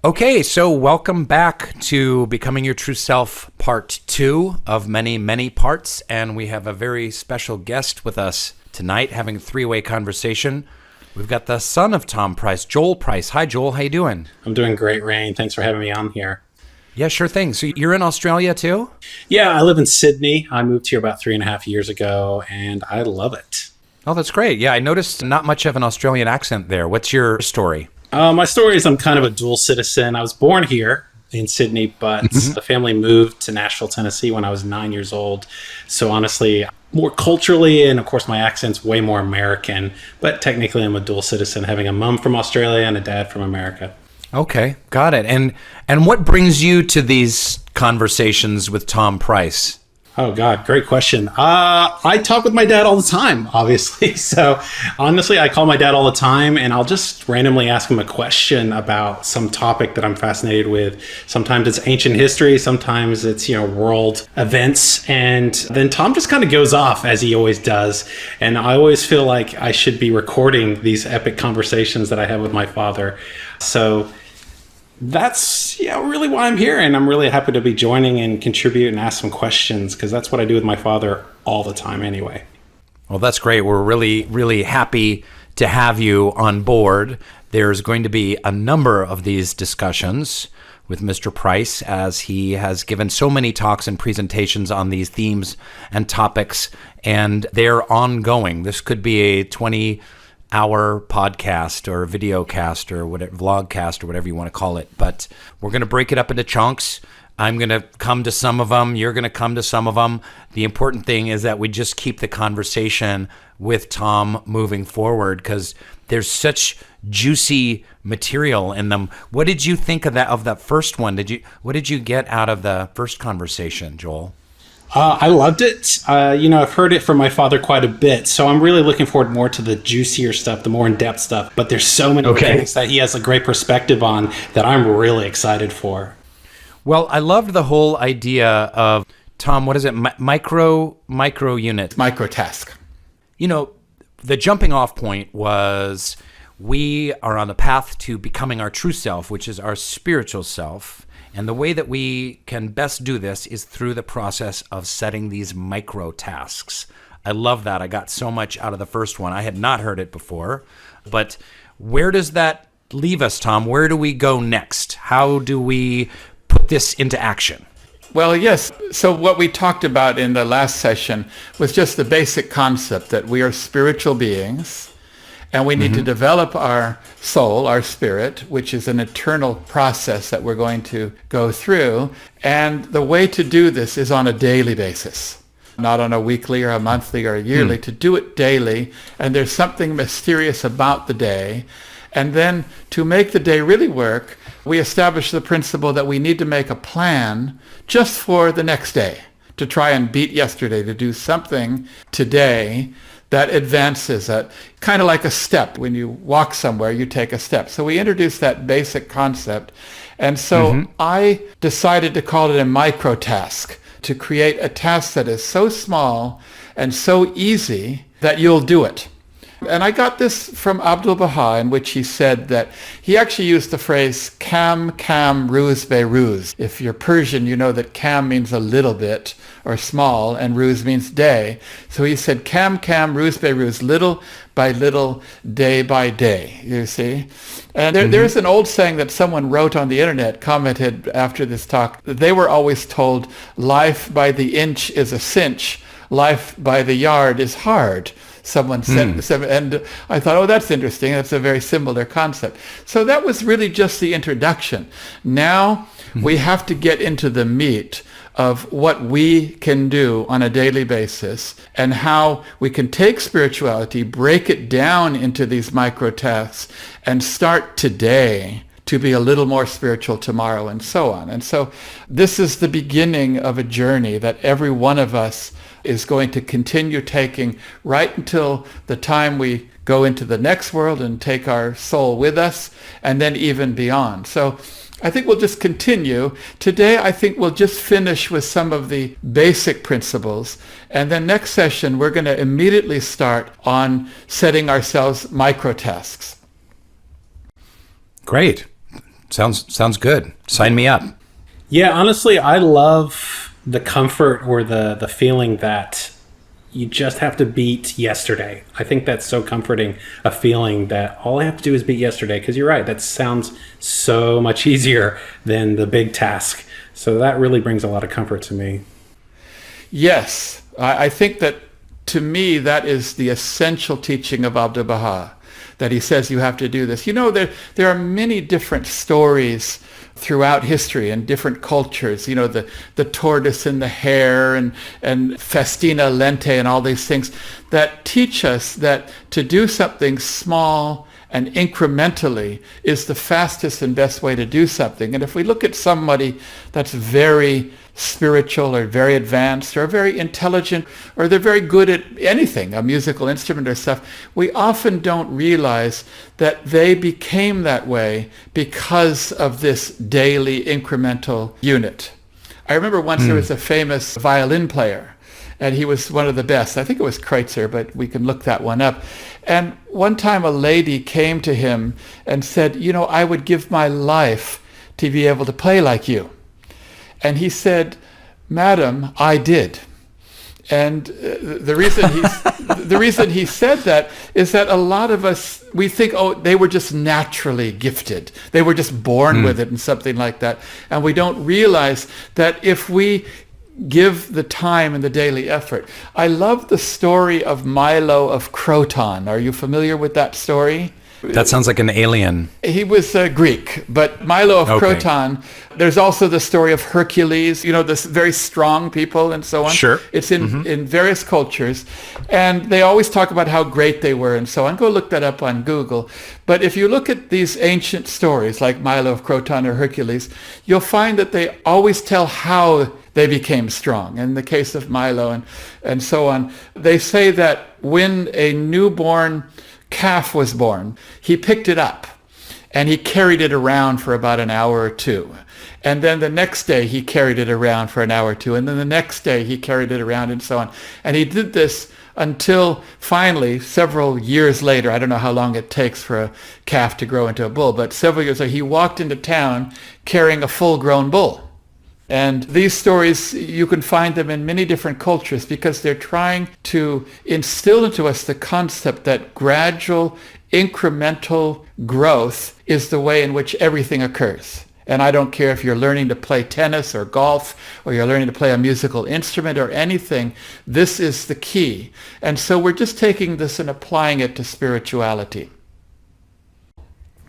Okay, so welcome back to Becoming Your True Self, Part 2 of many, many parts. And we have a very special guest with us tonight having a three-way conversation. We've got the son of Tom Price, Joel Price. Hi, Joel. How you doing? I'm doing great, Rainn. Thanks for having me on here. Yeah, sure thing. So you're in Australia too? Yeah, I live in Sydney. I moved here about 3.5 years ago, and I love it. Oh, that's great. Yeah, I noticed not much of an Australian accent there. What's your story? My story is I'm kind of a dual citizen. I was born here in Sydney, but the family moved to Nashville, Tennessee when I was 9 years old. So honestly, more culturally, and of course my accent's way more American, but technically I'm a dual citizen, having a mom from Australia and a dad from America. Okay, got it. And what brings you to these conversations with Tom Price? Oh, God, great question. I talk with my dad all the time, obviously. So honestly, I call my dad all the time and I'll just randomly ask him a question about some topic that I'm fascinated with. Sometimes it's ancient history, sometimes it's, world events. And then Tom just kind of goes off as he always does. And I always feel like I should be recording these epic conversations that I have with my father. So that's really why I'm here, and I'm really happy to be joining and contribute and ask some questions because that's what I do with my father all the time anyway. Well, that's great. We're really, really happy to have you on board. There's going to be a number of these discussions with Mr. Price as he has given so many talks and presentations on these themes and topics, and they're ongoing. This could be a 20-hour podcast or video cast or whatever, vlogcast or whatever you want to call it. But we're going to break it up into chunks. I'm going to come to some of them. You're going to come to some of them. The important thing is that we just keep the conversation with Tom moving forward because there's such juicy material in them. What did you think of that first one? What did you get out of the first conversation, Joel? I loved it. I've heard it from my father quite a bit, so I'm really looking forward more to the juicier stuff, the more in-depth stuff. But there's so many things that he has a great perspective on that I'm really excited for. Well, I loved the whole idea of, Tom, what is it? Micro unit. Microtask. The jumping off point was we are on the path to becoming our true self, which is our spiritual self. And the way that we can best do this is through the process of setting these micro tasks. I love that. I got so much out of the first one. I had not heard it before. But where does that leave us, Tom? Where do we go next? How do we put this into action? Well, yes. So what we talked about in the last session was just the basic concept that we are spiritual beings. And we need to develop our soul, our spirit, which is an eternal process that we're going to go through. And the way to do this is on a daily basis, not on a weekly or a monthly or a yearly, to do it daily. And there's something mysterious about the day. And then to make the day really work, we establish the principle that we need to make a plan just for the next day, to try and beat yesterday, to do something today that advances it, kind of like a step. When you walk somewhere, you take a step. So we introduced that basic concept. And so I decided to call it a microtask, to create a task that is so small and so easy that you'll do it. And I got this from Abdu'l-Baha, in which he said that he actually used the phrase kam ruz be ruz. If you're Persian, you know that kam means a little bit or small, and ruz means day. So he said kam ruz be ruz, little by little, day by day, you see. And there's an old saying that someone wrote on the internet, commented after this talk, that they were always told, life by the inch is a cinch, life by the yard is hard. Someone said, and I thought, oh, that's interesting. That's a very similar concept. So that was really just the introduction. Now we have to get into the meat of what we can do on a daily basis and how we can take spirituality, break it down into these micro tasks, and start today to be a little more spiritual tomorrow, and so on. And so this is the beginning of a journey that every one of us is going to continue taking right until the time we go into the next world and take our soul with us, and then even beyond. So I think we'll just continue. Today, I think we'll just finish with some of the basic principles. And then next session, we're going to immediately start on setting ourselves microtasks. Great. Sounds good. Sign me up. Yeah, honestly, I love the comfort or the feeling that you just have to beat yesterday. I think that's so comforting, a feeling that all I have to do is beat yesterday. Because you're right, that sounds so much easier than the big task. So that really brings a lot of comfort to me. Yes, I think that to me that is the essential teaching of Abdu'l-Baha, that he says you have to do this. You know, there are many different stories throughout history and different cultures. You know, the tortoise and the hare and festina lente and all these things that teach us that to do something small and incrementally is the fastest and best way to do something. And if we look at somebody that's very spiritual or very advanced or very intelligent or they're very good at anything, a musical instrument or stuff, we often don't realize that they became that way because of this daily incremental unit. I remember once there was a famous violin player, and he was one of the best. I think it was Kreutzer, but we can look that one up. And one time a lady came to him and said, you know, I would give my life to be able to play like you. And he said, Madam, I did. And the reason he said that is that a lot of us, we think, oh, they were just naturally gifted. They were just born with it and something like that. And we don't realize that if we give the time and the daily effort. I love the story of Milo of Croton. Are you familiar with that story? That sounds like an alien. He was Greek, but Milo of Croton. There's also the story of Hercules, you know, this very strong people and so on. Sure. It's in various cultures, and they always talk about how great they were and so on. Go look that up on Google. But if you look at these ancient stories like Milo of Croton or Hercules, you'll find that they always tell how they became strong. In the case of Milo and so on, they say that when a newborn calf was born, he picked it up and he carried it around for about an hour or two. And then the next day he carried it around for an hour or two. And then the next day he carried it around and so on. And he did this until finally, several years later, I don't know how long it takes for a calf to grow into a bull, but several years later, he walked into town carrying a full-grown bull. And these stories, you can find them in many different cultures because they're trying to instill into us the concept that gradual, incremental growth is the way in which everything occurs. And I don't care if you're learning to play tennis or golf or you're learning to play a musical instrument or anything, this is the key. And so we're just taking this and applying it to spirituality.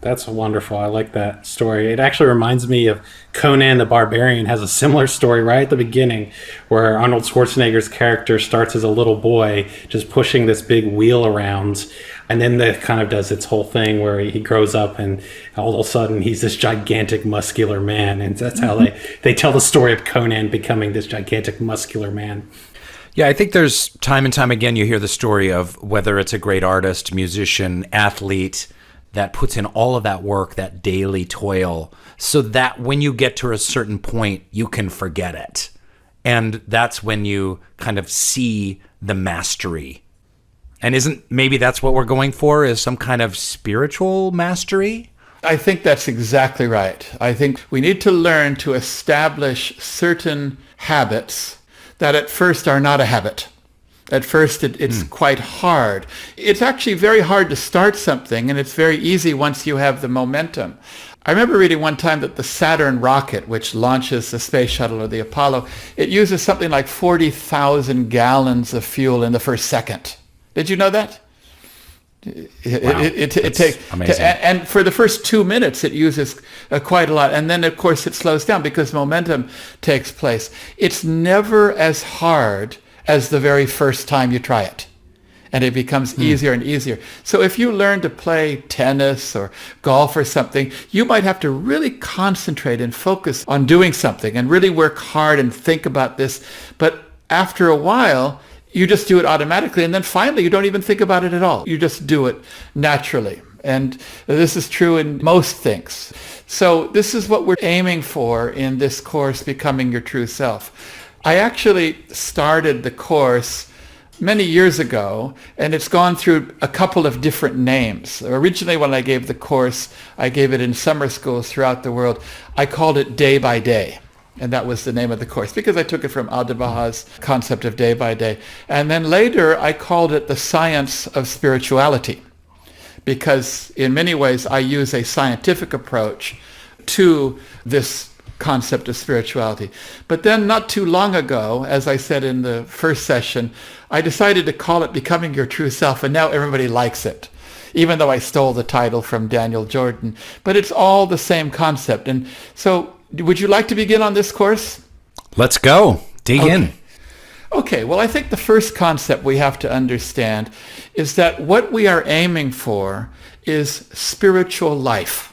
That's wonderful. I like that story. It actually reminds me of Conan the Barbarian has a similar story right at the beginning where Arnold Schwarzenegger's character starts as a little boy just pushing this big wheel around. And then that kind of does its whole thing where he grows up and all of a sudden he's this gigantic muscular man. And that's how they tell the story of Conan becoming this gigantic muscular man. Yeah, I think there's time and time again you hear the story of whether it's a great artist, musician, athlete, that puts in all of that work, that daily toil, so that when you get to a certain point, you can forget it. And that's when you kind of see the mastery. And maybe that's what we're going for, is some kind of spiritual mastery? I think that's exactly right. I think we need to learn to establish certain habits that at first are not a habit. At first, it's quite hard. It's actually very hard to start something, and it's very easy once you have the momentum. I remember reading one time that the Saturn rocket, which launches the space shuttle or the Apollo, it uses something like 40,000 gallons of fuel in the first second. Did you know that? It takes amazing. And for the first 2 minutes, it uses quite a lot. And then, of course, it slows down because momentum takes place. It's never as hard as the very first time you try it. And it becomes easier and easier. So if you learn to play tennis or golf or something, you might have to really concentrate and focus on doing something and really work hard and think about this. But after a while, you just do it automatically. And then finally, you don't even think about it at all. You just do it naturally. And this is true in most things. So this is what we're aiming for in this course, Becoming Your True Self. I actually started the course many years ago, and it's gone through a couple of different names. Originally, when I gave the course, I gave it in summer schools throughout the world. I called it Day by Day. And that was the name of the course because I took it from Abdu'l-Baha's concept of day by day. And then later I called it the science of spirituality because in many ways I use a scientific approach to this concept of spirituality. But then not too long ago, as I said in the first session, I decided to call it Becoming Your True Self, and now everybody likes it, even though I stole the title from Daniel Jordan. But it's all the same concept. And so would you like to begin on this course? Let's go. Dig in. Okay, well, I think the first concept we have to understand is that what we are aiming for is spiritual life.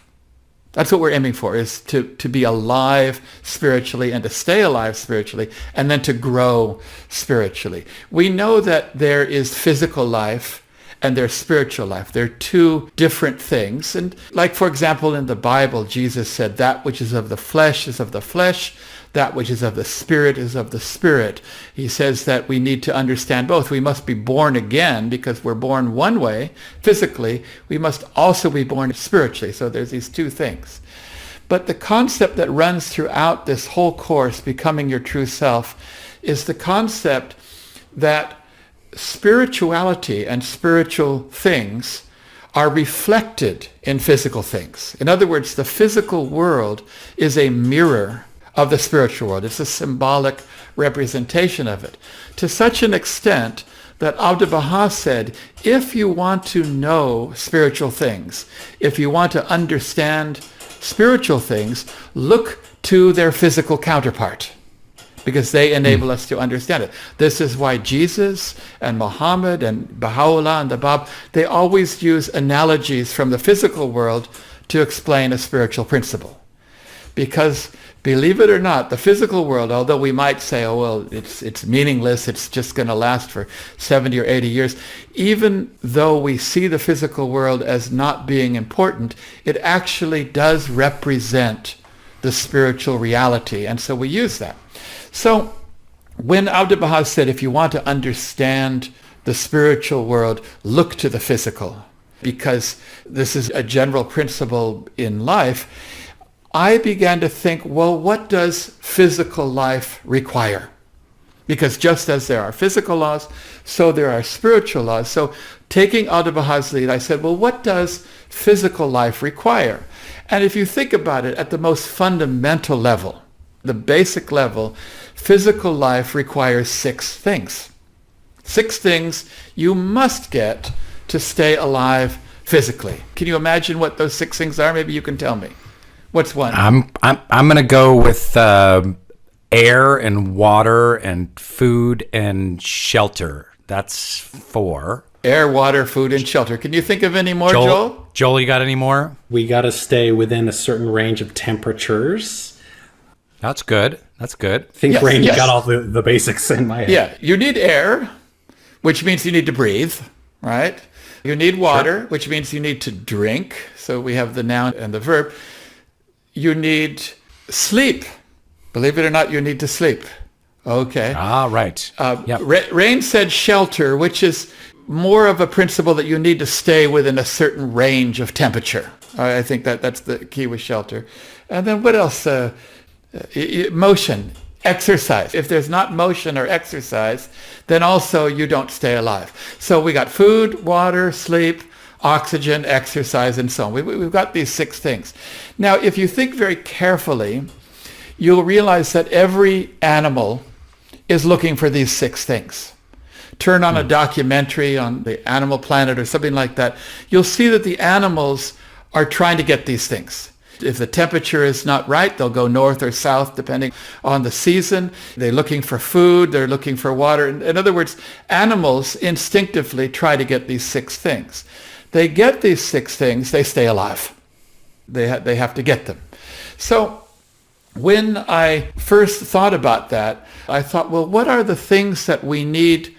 That's what we're aiming for, is to be alive spiritually and to stay alive spiritually and then to grow spiritually. We know that there is physical life and there's spiritual life. They're two different things. And like, for example, in the Bible, Jesus said, that which is of the flesh is of the flesh, that which is of the spirit is of the spirit. He says that we need to understand both. We must be born again because we're born one way, physically. We must also be born spiritually. So there's these two things. But the concept that runs throughout this whole course, Becoming Your True Self, is the concept that spirituality and spiritual things are reflected in physical things. In other words, the physical world is a mirror of the spiritual world. It's a symbolic representation of it. To such an extent that Abdu'l-Baha said, if you want to know spiritual things, if you want to understand spiritual things, look to their physical counterpart, because they enable us to understand it. This is why Jesus and Muhammad and Baha'u'llah and the Bab, they always use analogies from the physical world to explain a spiritual principle. Because believe it or not, the physical world, although we might say, oh, well, it's meaningless, it's just going to last for 70 or 80 years, even though we see the physical world as not being important, it actually does represent the spiritual reality. And so we use that. So when Abdu'l-Baha said, if you want to understand the spiritual world, look to the physical, because this is a general principle in life, I began to think, well, what does physical life require? Because just as there are physical laws, so there are spiritual laws. So taking Abdu'l-Baha's lead, I said, well, what does physical life require? And if you think about it at the most fundamental level, the basic level, physical life requires 6 things. 6 things you must get to stay alive physically. Can you imagine what those 6 things are? Maybe you can tell me. What's one? I'm going to go with air and water and food and shelter. That's 4. Air, water, food, and shelter. Can you think of any more, Joel? Joel, you got any more? We got to stay within a certain range of temperatures. That's good. That's good. I think Rainn got all the basics in my head. Yeah, you need air, which means you need to breathe, right? You need water, which means you need to drink. So we have the noun and the verb. You need sleep. Believe it or not, you need to sleep. Okay. Ah, right. Yep. Rainn said shelter, which is more of a principle that you need to stay within a certain range of temperature. I think that's the key with shelter. And then what else? Motion, exercise. If there's not motion or exercise, then also you don't stay alive. So we got food, water, sleep, oxygen, exercise, and so on. We've got these 6 things. Now, if you think very carefully, you'll realize that every animal is looking for these 6 things. Turn on a documentary on the Animal Planet or something like that. You'll see that the animals are trying to get these things. If the temperature is not right, they'll go north or south depending on the season. They're looking for food. They're looking for water. In other words, animals instinctively try to get these 6 things. They get these 6 things, they stay alive. They have to get them. So when I first thought about that, I thought, well, what are the things that we need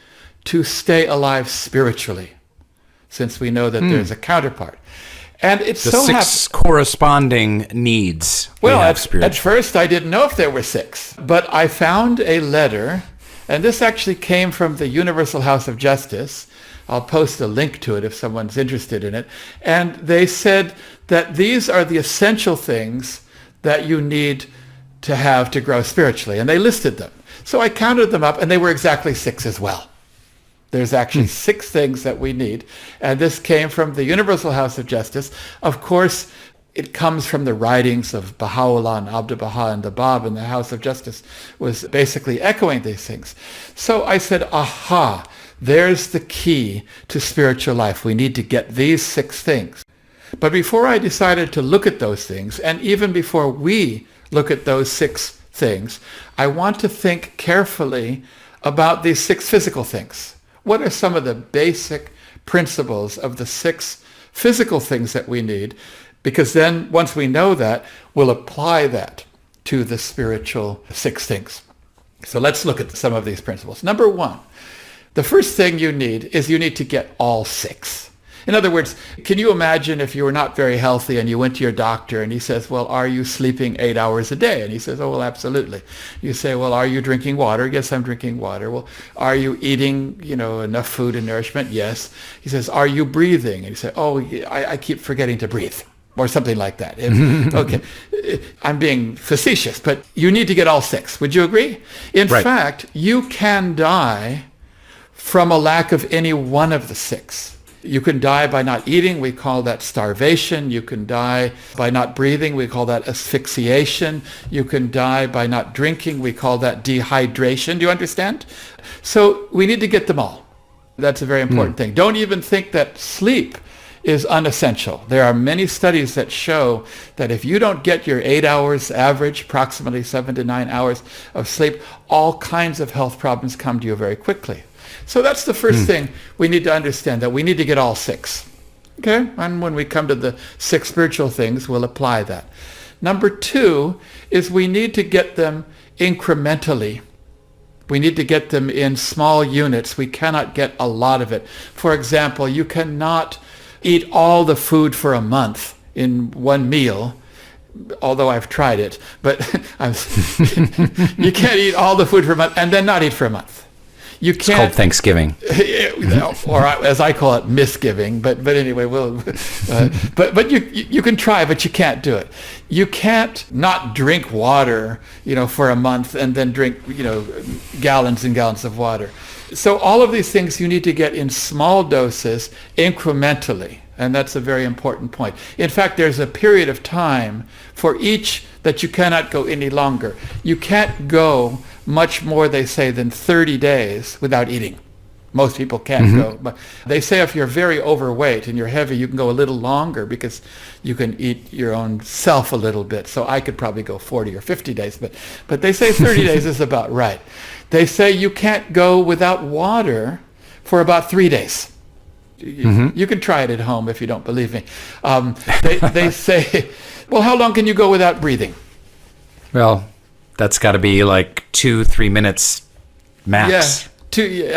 to stay alive spiritually, since we know that there's a counterpart? And it's the so 6 corresponding needs. Well, at first I didn't know if there were 6, but I found a letter And this actually came from the Universal House of Justice. I'll post a link to it if someone's interested in it. And they said that these are the essential things that you need to have to grow spiritually. And they listed them. So I counted them up, and they were exactly 6 as well. There's actually 6 things that we need. And this came from the Universal House of Justice. Of course, it comes from the writings of Baha'u'llah and Abdu'l-Baha, and the Bab in the House of Justice was basically echoing these things. So I said, aha, there's the key to spiritual life. We need to get these 6 things. But before I decided to look at those things, and even before we look at those 6 things, I want to think carefully about these 6 physical things. What are some of the basic principles of the 6 physical things that we need? Because then once we know that, we'll apply that to the spiritual 6 things. So let's look at some of these principles. Number 1, the first thing you need is you need to get all 6. In other words, can you imagine if you were not very healthy and you went to your doctor and he says, well, are you sleeping 8 hours a day? And he says, oh, well, absolutely. You say, well, are you drinking water? Yes, I'm drinking water. Well, are you eating, enough food and nourishment? Yes. He says, are you breathing? And you say, oh, I keep forgetting to breathe. Or something like that. Okay, I'm being facetious, but you need to get all 6. Would you agree? In fact, you can die from a lack of any one of the 6. You can die by not eating. We call that starvation. You can die by not breathing. We call that asphyxiation. You can die by not drinking. We call that dehydration. Do you understand? So we need to get them all. That's a very important thing. Don't even think that sleep is unessential. There are many studies that show that if you don't get your 8 hours average, approximately 7 to 9 hours of sleep, all kinds of health problems come to you very quickly. So that's the first thing we need to understand, that we need to get all 6. Okay? And when we come to the 6 spiritual things, we'll apply that. Number 2 is we need to get them incrementally. We need to get them in small units. We cannot get a lot of it. For example, you cannot eat all the food for a month in one meal, although I've tried it, but you can't eat all the food for a month and then not eat for a month. You can't. It's called Thanksgiving. Or as I call it, misgiving. But anyway, but you can try, but you can't do it. You can't not drink water, for a month and then drink, gallons and gallons of water. So all of these things you need to get in small doses incrementally. And that's a very important point. In fact, there's a period of time for each that you cannot go any longer. You can't go much more, they say, than 30 days without eating. Most people can't go. But they say if you're very overweight and you're heavy, you can go a little longer because you can eat your own self a little bit. So I could probably go 40 or 50 days. But they say 30 days is about right. They say you can't go without water for about 3 days. You can try it at home if you don't believe me. They say, well, how long can you go without breathing? Well, that's got to be like 2-3 minutes max. Yeah.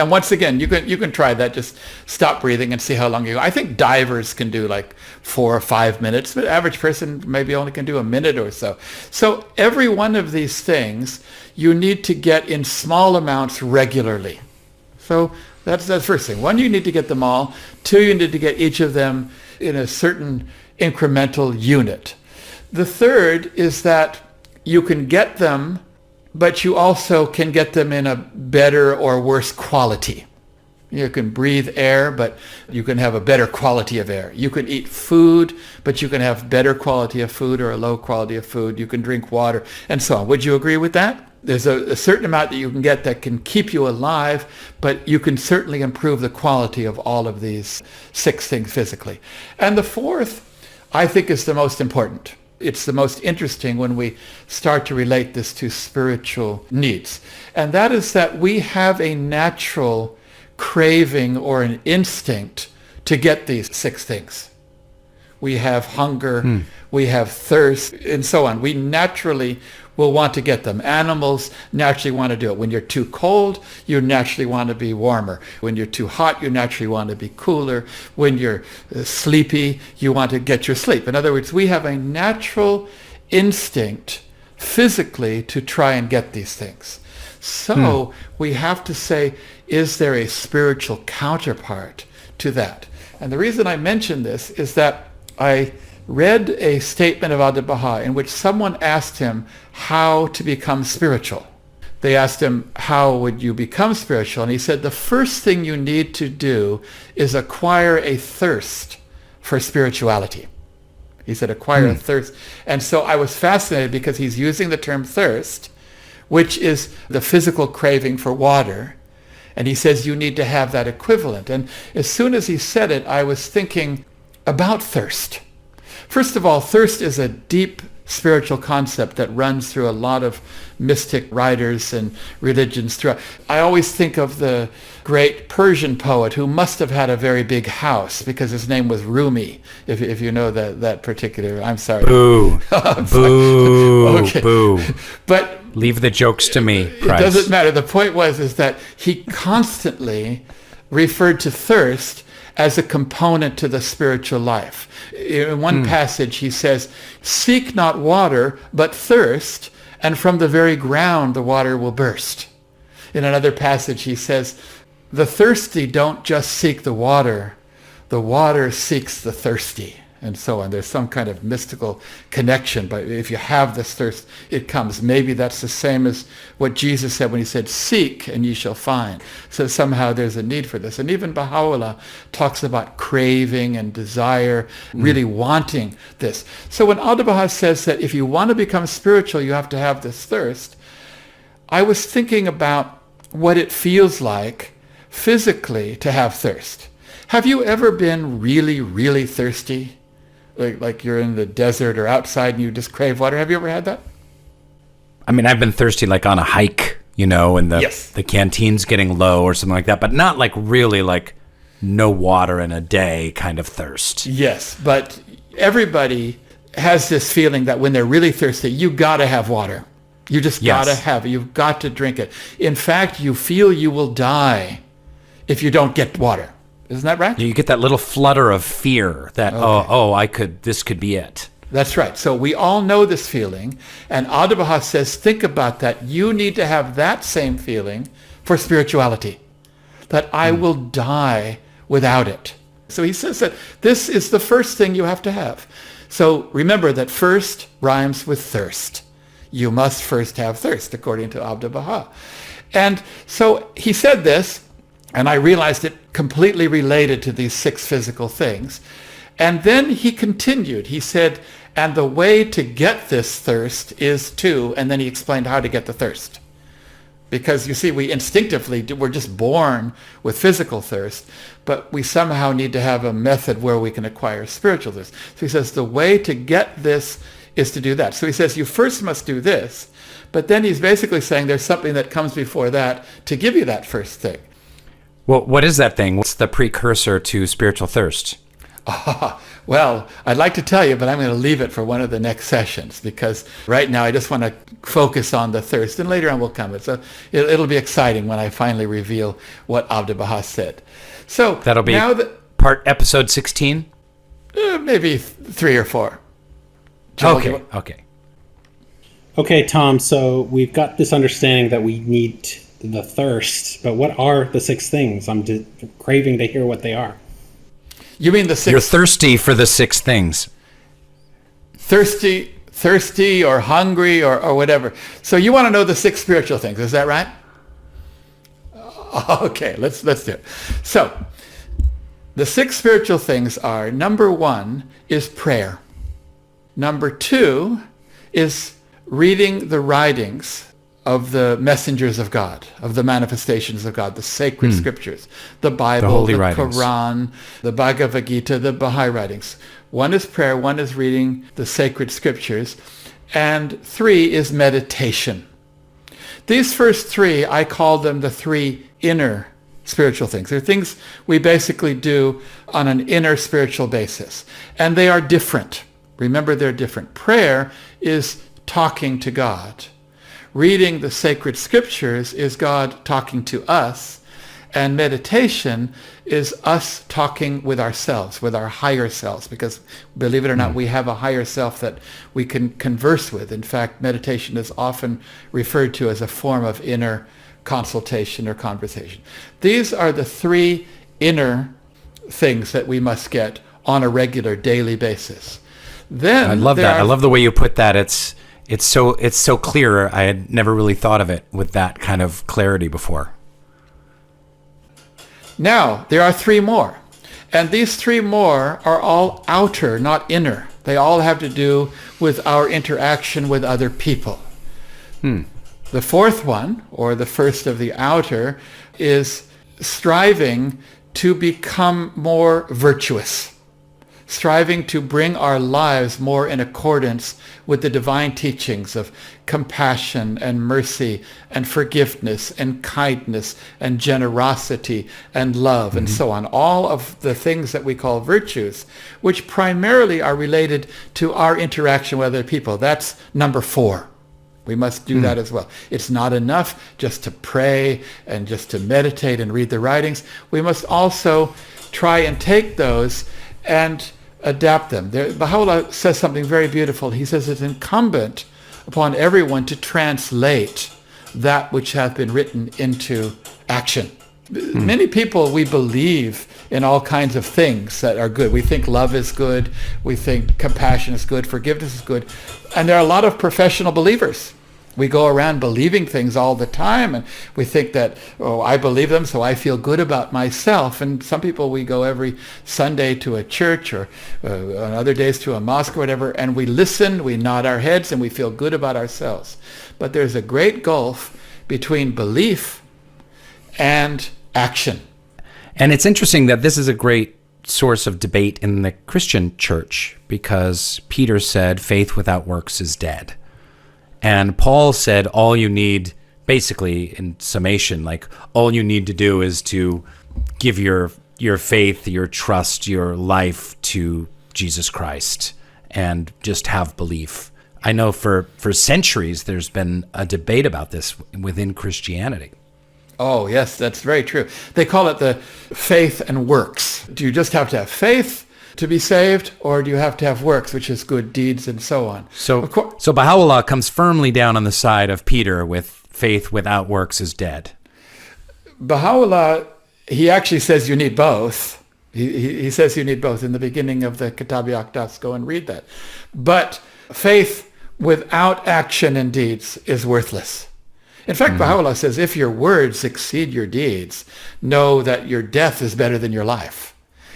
And once again, you can try that. Just stop breathing and see how long you go. I think divers can do like 4 or 5 minutes, but average person maybe only can do a minute or so. So every one of these things you need to get in small amounts regularly. So that's the first thing. 1, you need to get them all. 2, you need to get each of them in a certain incremental unit. The third is that you can get them, but you also can get them in a better or worse quality. You can breathe air, but you can have a better quality of air. You can eat food, but you can have better quality of food or a low quality of food. You can drink water, and so on. Would you agree with that? There's a certain amount that you can get that can keep you alive, but you can certainly improve the quality of all of these 6 things physically. And the fourth, I think, is the most important. It's the most interesting when we start to relate this to spiritual needs. And that is that we have a natural craving or an instinct to get these 6 things. We have hunger, we have thirst, and so on. We naturally will want to get them. Animals naturally want to do it. When you're too cold, you naturally want to be warmer. When you're too hot, you naturally want to be cooler. When you're sleepy, you want to get your sleep. In other words, we have a natural instinct physically to try and get these things. So we have to say, is there a spiritual counterpart to that? And the reason I mention this is that I read a statement of Abdu'l-Baha in which someone asked him how to become spiritual. They asked him, how would you become spiritual? And he said, the first thing you need to do is acquire a thirst for spirituality. He said, acquire a thirst. And so I was fascinated because he's using the term thirst, which is the physical craving for water. And he says you need to have that equivalent. And as soon as he said it, I was thinking about thirst. First of all, thirst is a deep spiritual concept that runs through a lot of mystic writers and religions throughout. I always think of the great Persian poet who must have had a very big house because his name was Rumi, if you know that particular. I'm sorry. Boo. Boo. Okay. Boo. But leave the jokes to me, Price. It doesn't matter. The point is that he constantly referred to thirst as a component to the spiritual life. In one passage, he says, seek not water, but thirst, and from the very ground the water will burst. In another passage, he says, the thirsty don't just seek the water seeks the thirsty, and so on. There's some kind of mystical connection, but if you have this thirst, it comes. Maybe that's the same as what Jesus said when he said, seek and ye shall find. So somehow there's a need for this. And even Baha'u'llah talks about craving and desire, really wanting this. So when Abdu'l-Baha says that if you want to become spiritual, you have to have this thirst, I was thinking about what it feels like physically to have thirst. Have you ever been really, really thirsty? Like you're in the desert or outside and you just crave water. Have you ever had that? I mean, I've been thirsty like on a hike, and the canteen's getting low or something like that, but not like really like no water in a day kind of thirst. Yes, but everybody has this feeling that when they're really thirsty, you got to have water. You just got to have it. You've got to drink it. In fact, you feel you will die if you don't get water. Isn't that right? You get that little flutter of fear that, this could be it. That's right. So we all know this feeling. And Abdu'l-Baha says, think about that. You need to have that same feeling for spirituality, that I will die without it. So he says that this is the first thing you have to have. So remember that first rhymes with thirst. You must first have thirst, according to Abdu'l-Baha. And so he said this, and I realized it completely related to these 6 physical things. And then he continued. He said, and the way to get this thirst is to, and then he explained how to get the thirst. Because you see, we instinctively, we're just born with physical thirst, but we somehow need to have a method where we can acquire spiritual thirst. So he says, the way to get this is to do that. So he says, you first must do this, but then he's basically saying there's something that comes before that to give you that first thing. Well, what is that thing? What's the precursor to spiritual thirst? Well, I'd like to tell you, but I'm going to leave it for one of the next sessions because right now I just want to focus on the thirst, and later on we'll come. So it'll be exciting when I finally reveal what Abdu'l-Baha said. So that'll be episode 16? Maybe 3 or 4. Joel, okay. Okay, Tom, so we've got this understanding that we need the thirst, but what are the 6 things? I'm just craving to hear what they are. You mean the 6? You're thirsty for the 6 things. Thirsty or hungry or whatever. So you want to know the 6 spiritual things, is that right? Okay, let's do it. So the 6 spiritual things are, number 1 is prayer. Number 2 is reading the writings of the messengers of God, of the manifestations of God, the sacred scriptures, the Bible, the Quran, the Bhagavad Gita, the Baha'i writings. 1 is prayer, 1 is reading the sacred scriptures, and 3 is meditation. These first 3, I call them the 3 inner spiritual things. They're things we basically do on an inner spiritual basis, and they are different. Remember, they're different. Prayer is talking to God. Reading the sacred scriptures is God talking to us, And meditation is us talking with ourselves, with our higher selves, because believe it or not, we have a higher self that we can converse with. In fact, meditation is often referred to as a form of inner consultation or conversation. These are the three inner things that we must get on a regular daily basis. Then I love that. I love the way you put that. It's so clear. I had never really thought of it with that kind of clarity before. Now, there are three more. And these three more are all outer, not inner. They all have to do with our interaction with other people. The fourth one, or the first of the outer, is striving to become more virtuous. Striving to bring our lives more in accordance with the divine teachings of compassion and mercy and forgiveness and kindness and generosity and love and so on. All of the things that we call virtues, which primarily are related to our interaction with other people. That's number 4. We must do that as well. It's not enough just to pray and just to meditate and read the writings. We must also try and take those and adapt them. Baha'u'llah says something very beautiful. He says it's incumbent upon everyone to translate that which hath been written into action. Many people, we believe in all kinds of things that are good. We think love is good. We think compassion is good. Forgiveness is good. And there are a lot of professional believers. We go around believing things all the time, and we think that, oh, I believe them, so I feel good about myself. And some people, we go every Sunday to a church or on other days to a mosque or whatever, and we listen, we nod our heads, and we feel good about ourselves. But there's a great gulf between belief and action. And it's interesting that this is a great source of debate in the Christian church, because Peter said faith without works is dead. And Paul said all you need, basically in summation, like all you need to do is to give your faith, your trust, your life to Jesus Christ and just have belief. I know for centuries there's been a debate about this within Christianity. Oh, yes, that's very true. They call it the faith and works. Do you just have to have faith to be saved, or do you have to have works, which is good deeds and so on? So Baha'u'llah comes firmly down on the side of Peter with faith without works is dead. Baha'u'llah, he actually says you need both. He says you need both in the beginning of the Kitab Aqdas. Go and read that. But faith without action and deeds is worthless. In fact, Baha'u'llah says, if your words exceed your deeds, know that your death is better than your life.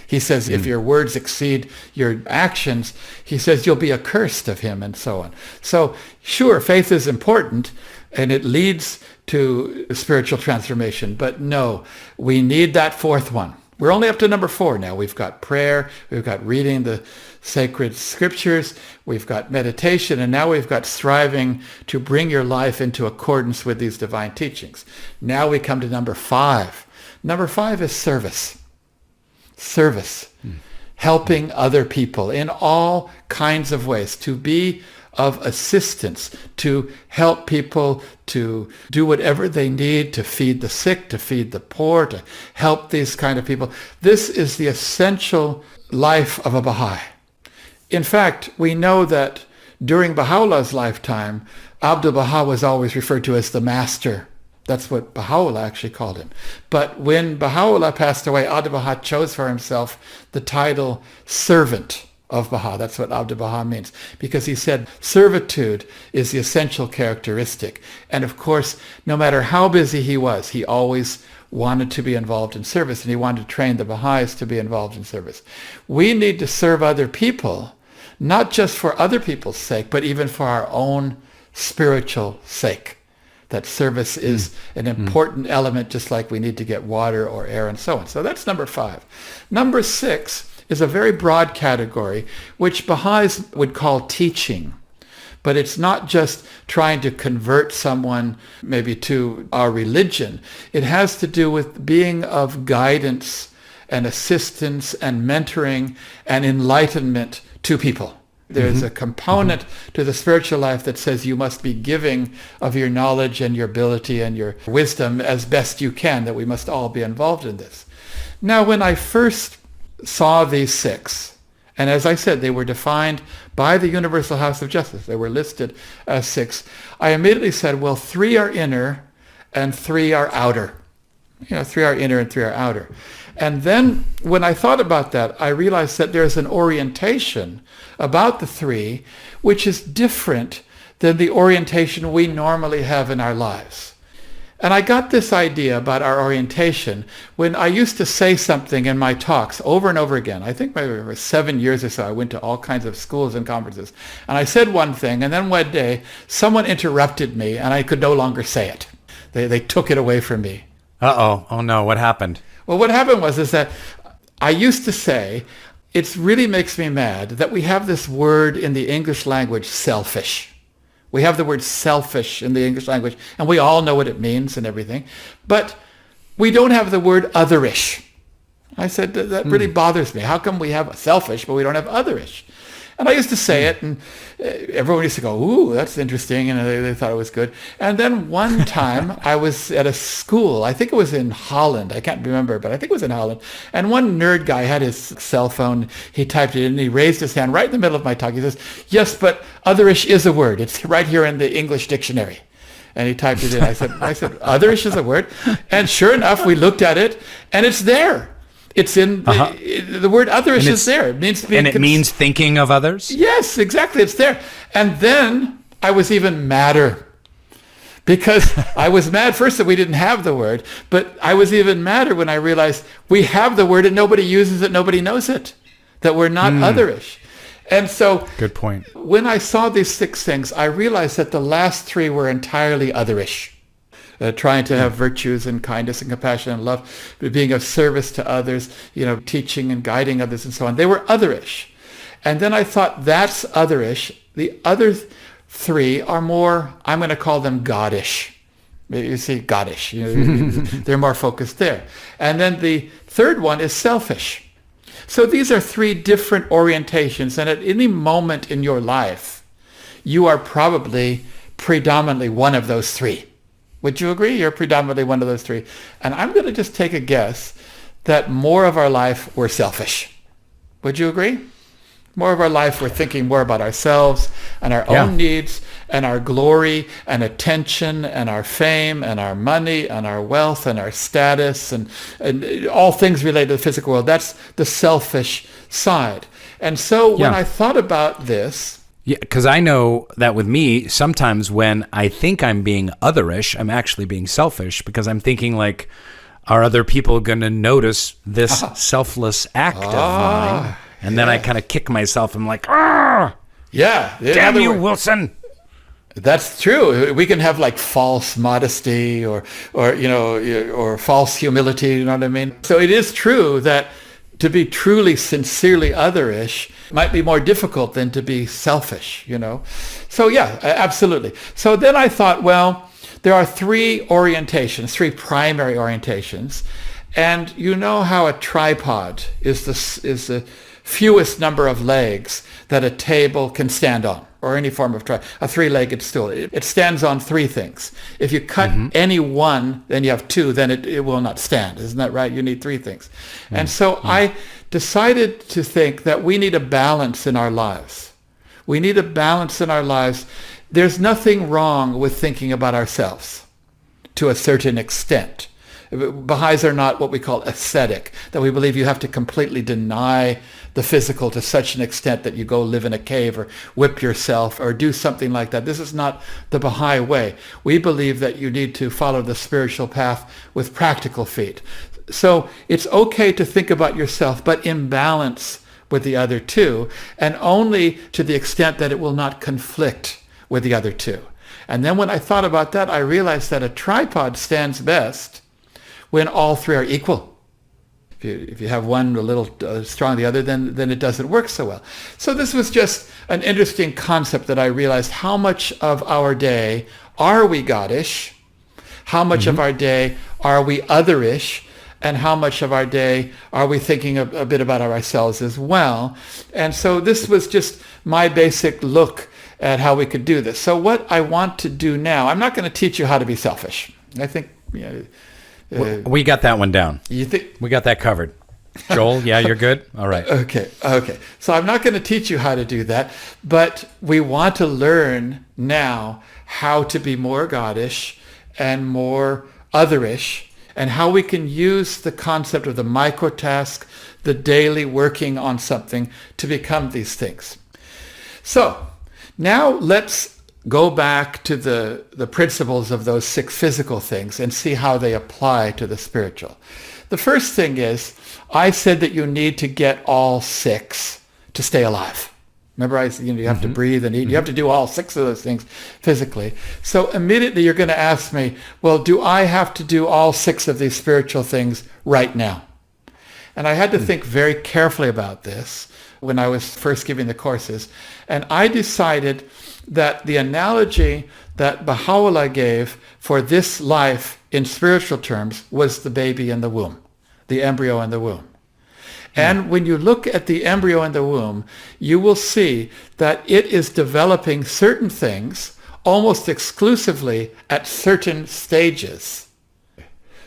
He says, if your words exceed your actions, he says, you'll be accursed of him, and so on. So, sure, faith is important, and it leads to spiritual transformation. But no, we need that fourth one. We're only up to number 4 now. We've got prayer, we've got reading the sacred scriptures, we've got meditation, and now we've got striving to bring your life into accordance with these divine teachings. Now we come to number 5. Number 5 is service. Service. Helping other people in all kinds of ways, to be of assistance, to help people to do whatever they need, to feed the sick, to feed the poor, to help these kind of people. This is the essential life of a Baha'i. In fact, we know that during Baha'u'llah's lifetime, Abdu'l-Baha was always referred to as the master. That's what Baha'u'llah actually called him. But when Baha'u'llah passed away, Abdu'l-Baha chose for himself the title servant of Baha. That's what Abdu'l-Baha means. Because he said servitude is the essential characteristic. And of course, no matter how busy he was, he always wanted to be involved in service, and he wanted to train the Baha'is to be involved in service. We need to serve other people, not just for other people's sake, but even for our own spiritual sake. That service is an important element, just like we need to get water or air and so on. So that's number 5. Number 6 is a very broad category, which Baha'is would call teaching. But it's not just trying to convert someone maybe to our religion. It has to do with being of guidance and assistance and mentoring and enlightenment to people. There's a component to the spiritual life that says you must be giving of your knowledge and your ability and your wisdom as best you can, that we must all be involved in this. Now, when I first saw these 6, and as I said, they were defined by the Universal House of Justice. They were listed as 6. I immediately said, well, 3 are inner and 3 are outer. 3 are inner and 3 are outer. And then when I thought about that, I realized that there's an orientation about the 3 which is different than the orientation we normally have in our lives. And I got this idea about our orientation when I used to say something in my talks over and over again. I think maybe for 7 years or so, I went to all kinds of schools and conferences. And I said one thing, and then one day, someone interrupted me, and I could no longer say it. They took it away from me. Uh-oh. Oh, no. What happened? Well, what happened is that I used to say, it really makes me mad that we have this word in the English language, selfish. We have the word selfish in the English language, and we all know what it means and everything. But we don't have the word otherish. I said, that really bothers me. How come we have selfish, but we don't have otherish? And I used to say it, and everyone used to go, ooh, that's interesting, and they thought it was good. And then one time, I was at a school, I think it was in Holland, I can't remember, but I think it was in Holland, and one nerd guy had his cell phone, he typed it in, and he raised his hand right in the middle of my talk. He says, yes, but otherish is a word. It's right here in the English dictionary. And he typed it in. I said, otherish is a word. And sure enough, we looked at it, and it's there. It's in the word otherish is there. It means it means thinking of others? Yes, exactly. It's there. And then I was even madder because I was mad first that we didn't have the word, but I was even madder when I realized we have the word and nobody uses it, nobody knows it, that we're not otherish. And so good point. When I saw these 6 things, I realized that the last 3 were entirely otherish. Trying to have virtues and kindness and compassion and love, being of service to others, teaching and guiding others and so on. They were otherish. And then I thought, that's otherish. The other 3 are more, I'm going to call them goddish. You see, goddish. They're more focused there. And then the third one is selfish. So these are 3 different orientations. And at any moment in your life, you are probably predominantly one of those 3. Would you agree? You're predominantly one of those 3. And I'm going to just take a guess that more of our life we're selfish. Would you agree? More of our life we're thinking more about ourselves and our own needs and our glory and attention and our fame and our money and our wealth and our status and all things related to the physical world. That's the selfish side. And so when I thought about this, yeah, because I know that with me, sometimes when I think I'm being otherish, I'm actually being selfish because I'm thinking like, are other people going to notice this selfless act of mine? And then I kind of kick myself. I'm like, ah, yeah, damn you, Wilson. That's true. We can have like false modesty or false humility. You know what I mean? So it is true that to be truly, sincerely otherish might be more difficult than to be selfish, So yeah, absolutely. So then I thought, well, there are 3 orientations, 3 primary orientations. And you know how a tripod is the fewest number of legs that a table can stand on, or any form of a 3-legged stool. It stands on 3 things. If you cut any one, then you have 2, then it will not stand. Isn't that right? You need 3 things. And so I decided to think that we need a balance in our lives. We need a balance in our lives. There's nothing wrong with thinking about ourselves to a certain extent. Baha'is are not what we call ascetic, that we believe you have to completely deny the physical to such an extent that you go live in a cave or whip yourself or do something like that. This is not the Baha'i way. We believe that you need to follow the spiritual path with practical feet. So it's okay to think about yourself, but in balance with the other 2, and only to the extent that it will not conflict with the other 2. And then when I thought about that, I realized that a tripod stands best when all 3 are equal. If you have one a little strong the other, then it doesn't work so well. So this was just an interesting concept that I realized. How much of our day are we goddish? How much of our day are we otherish? and how much of our day are we thinking a bit about ourselves as well. And so this was just my basic look at how we could do this. So what I want to do now, I'm not going to teach you how to be selfish. I think we got that one down. You think we got that covered. Joel, yeah, you're good? All right. Okay. So I'm not going to teach you how to do that, but we want to learn now how to be more Godish and more otherish, and how we can use the concept of the microtask, the daily working on something, to become these things. So now let's go back to the principles of those 6 physical things and see how they apply to the spiritual. The first thing is, I said that you need to get all 6 to stay alive. Remember, I said, you have to breathe and eat. You have to do all 6 of those things physically. So immediately you're going to ask me, well, do I have to do all 6 of these spiritual things right now? And I had to think very carefully about this when I was first giving the courses. And I decided that the analogy that Baha'u'llah gave for this life in spiritual terms was the baby in the womb, the embryo in the womb. And when you look at the embryo in the womb, you will see that it is developing certain things almost exclusively at certain stages.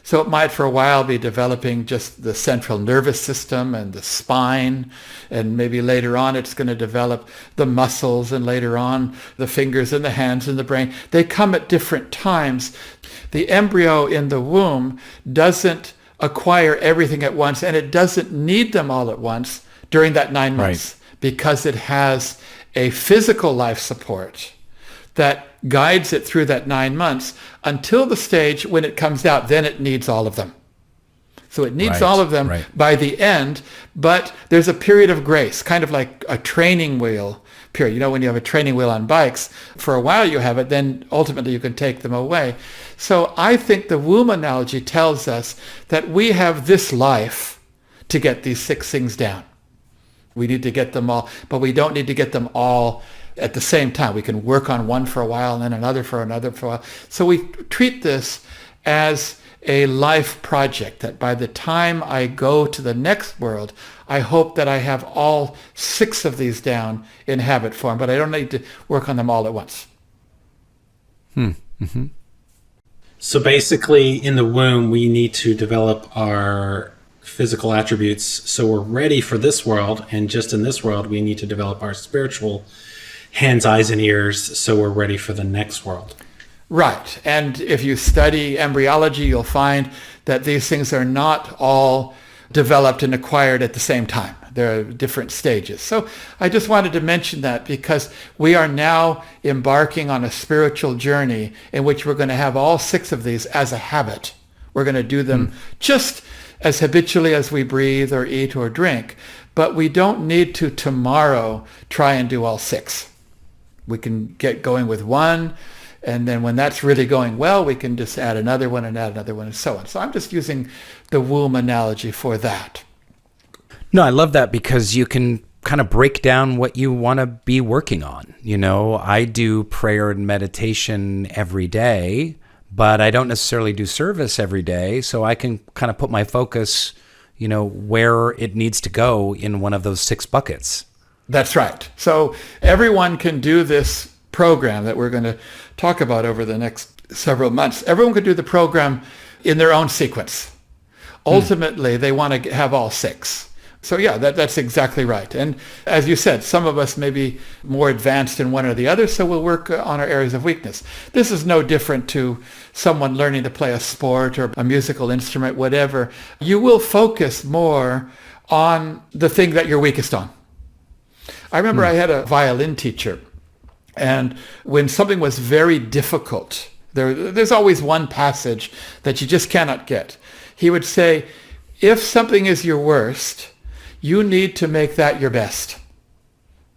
So it might for a while be developing just the central nervous system and the spine, and maybe later on it's going to develop the muscles, and later on the fingers and the hands and the brain. They come at different times. The embryo in the womb doesn't acquire everything at once, and it doesn't need them all at once during that 9 months, because it has a physical life support that guides it through that 9 months until the stage when it comes out. Then it needs all of them. So it needs all of them by the end, but there's a period of grace, kind of like a training wheel period. You know, when you have a training wheel on bikes, for a while you have it, then ultimately you can take them away. So I think the womb analogy tells us that we have this life to get these 6 things down. We need to get them all, but we don't need to get them all at the same time. We can work on one for a while and then another for a while. So we treat this as a life project, that by the time I go to the next world, I hope that I have all 6 of these down in habit form, but I don't need to work on them all at once. So basically, in the womb, we need to develop our physical attributes so we're ready for this world, and just in this world, we need to develop our spiritual hands, eyes, and ears so we're ready for the next world. Right. And if you study embryology, you'll find that these things are not all developed and acquired at the same time. There are different stages. So I just wanted to mention that because we are now embarking on a spiritual journey in which we're going to have all 6 of these as a habit. We're going to do them just as habitually as we breathe or eat or drink, but we don't need to tomorrow try and do all 6. We can get going with 1, and then when that's really going well, we can just add another one and add another one and so on. So I'm just using the womb analogy for that. No, I love that because you can kind of break down what you want to be working on. You know, I do prayer and meditation every day, but I don't necessarily do service every day. So I can kind of put my focus, you know, where it needs to go in one of those 6 buckets. That's right. So everyone can do this program that we're going to talk about over the next several months. Everyone could do the program in their own sequence. Ultimately, they want to have all 6. So yeah, that's exactly right. And as you said, some of us may be more advanced in one or the other, so we'll work on our areas of weakness. This is no different to someone learning to play a sport or a musical instrument, whatever. You will focus more on the thing that you're weakest on. I remember I had a violin teacher, and when something was very difficult, there's always one passage that you just cannot get. He would say, if something is your worst, you need to make that your best.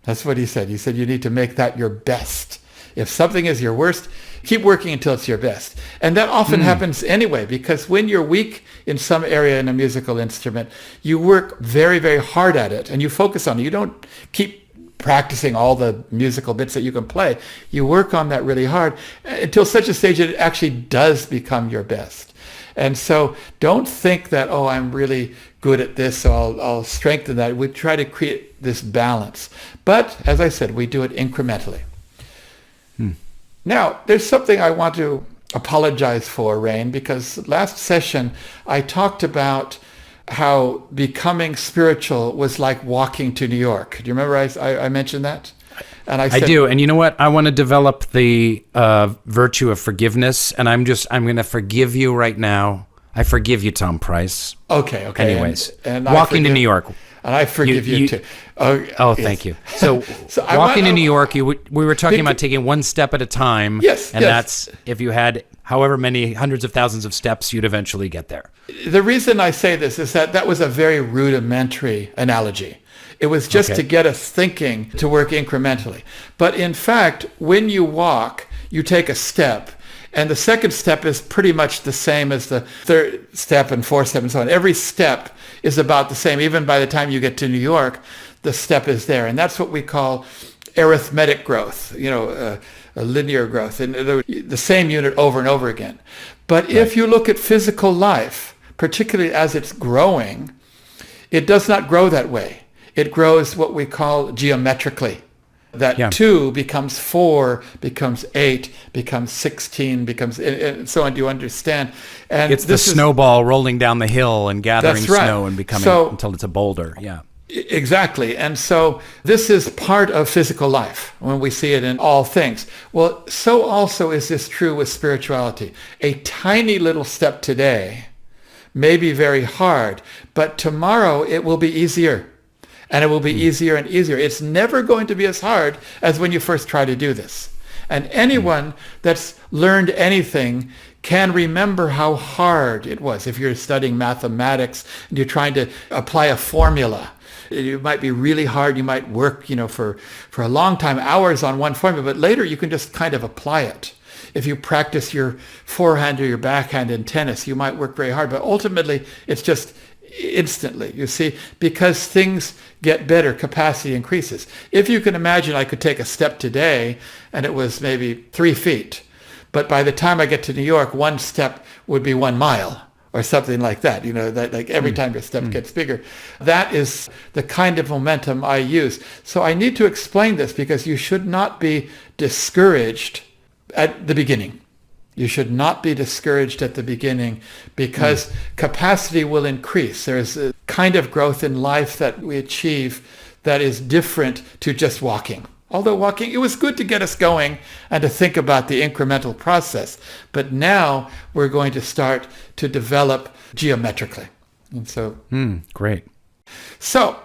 That's what he said. He said, you need to make that your best. If something is your worst, keep working until it's your best. And that often happens anyway, because when you're weak in some area in a musical instrument, you work very, very hard at it and you focus on it. You don't keep practicing all the musical bits that you can play. You work on that really hard until such a stage that it actually does become your best. And so don't think that, oh, I'm really good at this, so I'll strengthen that. We try to create this balance. But as I said, we do it incrementally. Now, there's something I want to apologize for, Rainn, because last session I talked about how becoming spiritual was like walking to New York. Do you remember I mentioned that? And I said, I do. And you know what? I want to develop the virtue of forgiveness, and I'm going to forgive you right now. I forgive you, Tom Price. Okay. Anyways, and walking to New York. And I forgive you too. Oh, yes. Thank you. So, walking to New York, we were talking about taking one step at a time. Yes. That's, if you had however many hundreds of thousands of steps, you'd eventually get there. The reason I say this is that was a very rudimentary analogy. It was just to get us thinking to work incrementally. But in fact, when you walk, you take a step. And the second step is pretty much the same as the third step and fourth step and so on. Every step is about the same. Even by the time you get to New York, the step is there. And that's what we call arithmetic growth, a linear growth, and the same unit over and over again. But if you look at physical life, particularly as it's growing, it does not grow that way. It grows what we call geometrically. That 2 becomes 4, becomes 8, becomes 16, becomes, and so on. Do you understand? And it's the snowball rolling down the hill and gathering snow and becoming until it's a boulder. Yeah. Exactly. And so this is part of physical life when we see it in all things. Well, so also is this true with spirituality. A tiny little step today may be very hard, but tomorrow it will be easier. And it will be easier and easier. It's never going to be as hard as when you first try to do this. And anyone that's learned anything can remember how hard it was. If you're studying mathematics and you're trying to apply a formula, it might be really hard. You might work, for a long time, hours on one formula, but later you can just kind of apply it. If you practice your forehand or your backhand in tennis, you might work very hard, but ultimately it's just instantly, you see, because things get better, capacity increases. If you can imagine, I could take a step today and it was maybe 3 feet, but by the time I get to New York, one step would be 1 mile or something like that, that like every time your step gets bigger. That is the kind of momentum I use. So I need to explain this because you should not be discouraged at the beginning. You should not be discouraged at the beginning because capacity will increase. There's a kind of growth in life that we achieve that is different to just walking. Although walking, it was good to get us going and to think about the incremental process. But now we're going to start to develop geometrically. And so, great. So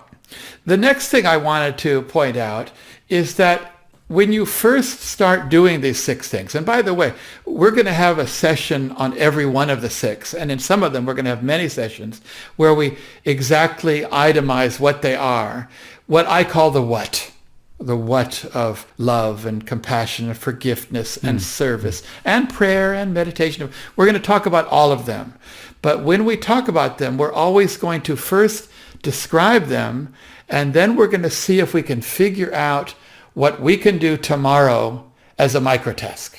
the next thing I wanted to point out is that when you first start doing these 6 things, and by the way, we're going to have a session on every one of the 6, and in some of them we're going to have many sessions where we exactly itemize what they are, what I call the what of love and compassion and forgiveness and service and prayer and meditation. We're going to talk about all of them. But when we talk about them, we're always going to first describe them, and then we're going to see if we can figure out what we can do tomorrow as a microtask.